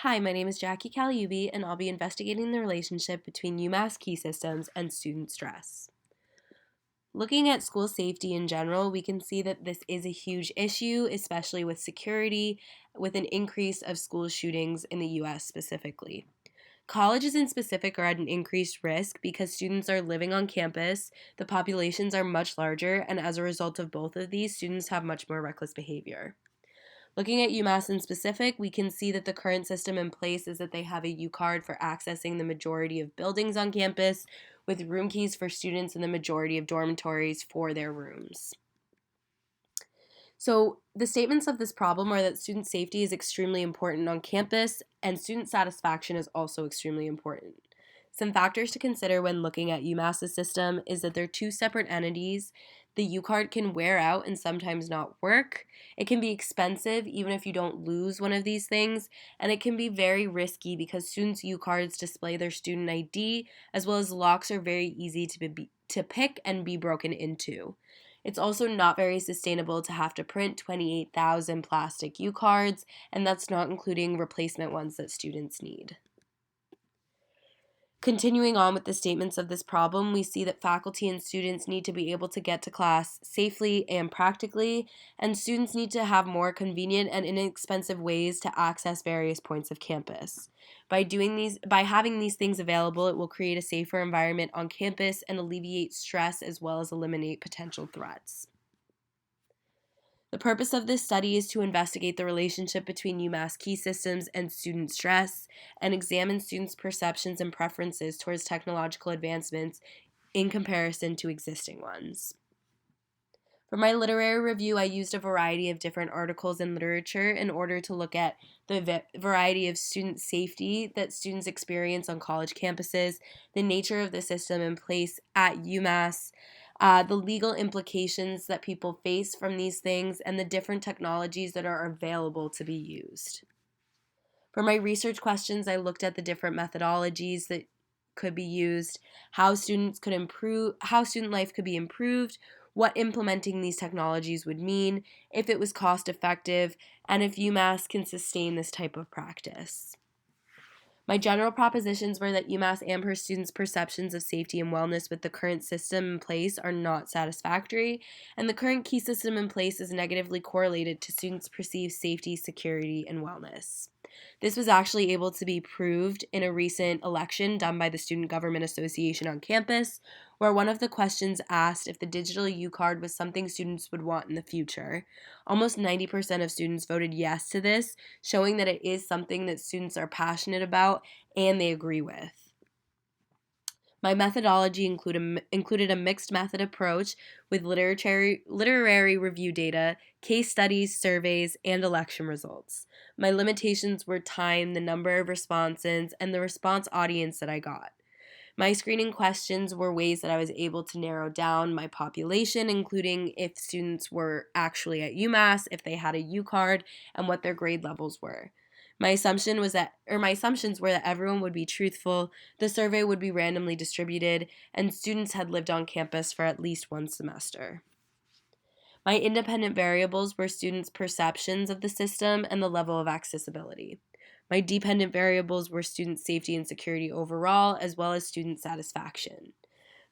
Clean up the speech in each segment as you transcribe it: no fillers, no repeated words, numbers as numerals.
Hi, my name is Jackie Caliubi, and I'll be investigating the relationship between UMass key systems and student stress. Looking at school safety in general, we can see that this is a huge issue, especially with security, with an increase of school shootings in the US specifically. Colleges in specific are at an increased risk because students are living on campus, the populations are much larger, and as a result of both of these, students have much more reckless behavior. Looking at UMass in specific, we can see that the current system in place is that they have a U card for accessing the majority of buildings on campus, with room keys for students in the majority of dormitories for their rooms. So, the statements of this problem are that student safety is extremely important on campus, and student satisfaction is also extremely important. Some factors to consider when looking at UMass's system is that they're two separate entities. The U card can wear out and sometimes not work. It can be expensive even if you don't lose one of these things, and it can be very risky because students' U cards display their student ID, as well as locks are very easy to pick and be broken into. It's also not very sustainable to have to print 28,000 plastic U cards, and that's not including replacement ones that students need. Continuing on with the statements of this problem, we see that faculty and students need to be able to get to class safely and practically, and students need to have more convenient and inexpensive ways to access various points of campus. By having these things available, it will create a safer environment on campus and alleviate stress as well as eliminate potential threats. The purpose of this study is to investigate the relationship between UMass key systems and student stress and examine students' perceptions and preferences towards technological advancements in comparison to existing ones. For my literary review, I used a variety of different articles in literature in order to look at the variety of student safety that students experience on college campuses, the nature of the system in place at UMass, the legal implications that people face from these things, and the different technologies that are available to be used. For my research questions, I looked at the different methodologies that could be used, how student life could be improved, what implementing these technologies would mean, if it was cost effective, and if UMass can sustain this type of practice. My general propositions were that UMass and her students' perceptions of safety and wellness with the current system in place are not satisfactory, and the current key system in place is negatively correlated to students' perceived safety, security, and wellness. This was actually able to be proved in a recent election done by the Student Government Association on campus, where one of the questions asked if the digital U card was something students would want in the future. Almost 90% of students voted yes to this, showing that it is something that students are passionate about and they agree with. My methodology included a mixed method approach with literary review data, case studies, surveys, and election results. My limitations were time, the number of responses, and the response audience that I got. My screening questions were ways that I was able to narrow down my population, including if students were actually at UMass, if they had a U card, and what their grade levels were. My assumptions were that everyone would be truthful, the survey would be randomly distributed, and students had lived on campus for at least one semester. My independent variables were students' perceptions of the system and the level of accessibility. My dependent variables were student safety and security overall, as well as student satisfaction.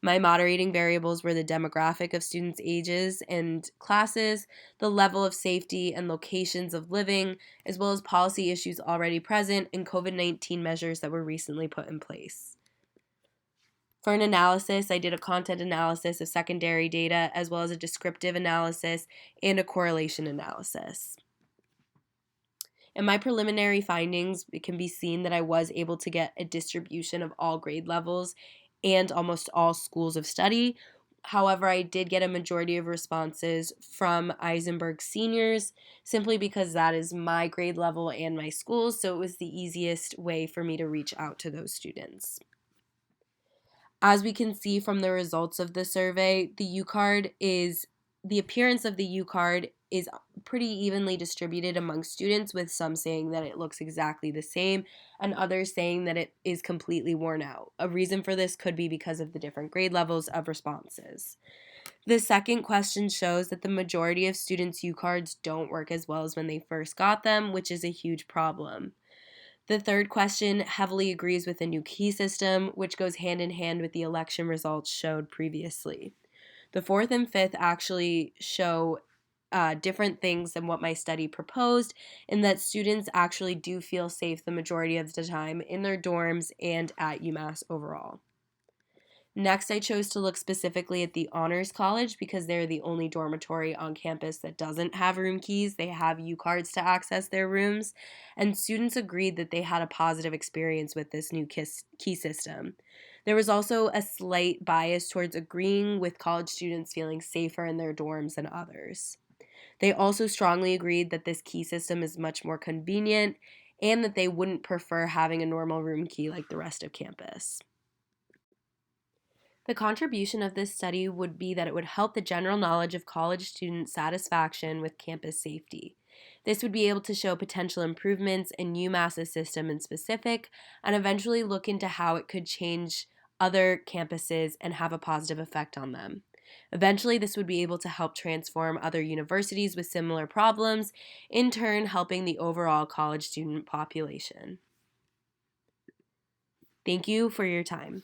My moderating variables were the demographic of students' ages and classes, the level of safety and locations of living, as well as policy issues already present and COVID-19 measures that were recently put in place. For an analysis, I did a content analysis of secondary data, as well as a descriptive analysis and a correlation analysis. In my preliminary findings, it can be seen that I was able to get a distribution of all grade levels and almost all schools of study. However, I did get a majority of responses from Eisenberg seniors simply because that is my grade level and my school, so it was the easiest way for me to reach out to those students. As we can see from the results of the survey, the appearance of the U card is pretty evenly distributed among students, with some saying that it looks exactly the same and others saying that it is completely worn out. A reason for this could be because of the different grade levels of responses. The second question shows that the majority of students' U cards don't work as well as when they first got them, which is a huge problem. The third question heavily agrees with the new key system, which goes hand in hand with the election results showed previously. The fourth and fifth actually show different things than what my study proposed, in that students actually do feel safe the majority of the time in their dorms and at UMass overall. Next, I chose to look specifically at the Honors College because they're the only dormitory on campus that doesn't have room keys. They have U cards to access their rooms, and students agreed that they had a positive experience with this new key system. There was also a slight bias towards agreeing with college students feeling safer in their dorms than others. They also strongly agreed that this key system is much more convenient and that they wouldn't prefer having a normal room key like the rest of campus. The contribution of this study would be that it would help the general knowledge of college student satisfaction with campus safety. This would be able to show potential improvements in UMass's system in specific, and eventually look into how it could change other campuses and have a positive effect on them. Eventually, this would be able to help transform other universities with similar problems, in turn helping the overall college student population. Thank you for your time.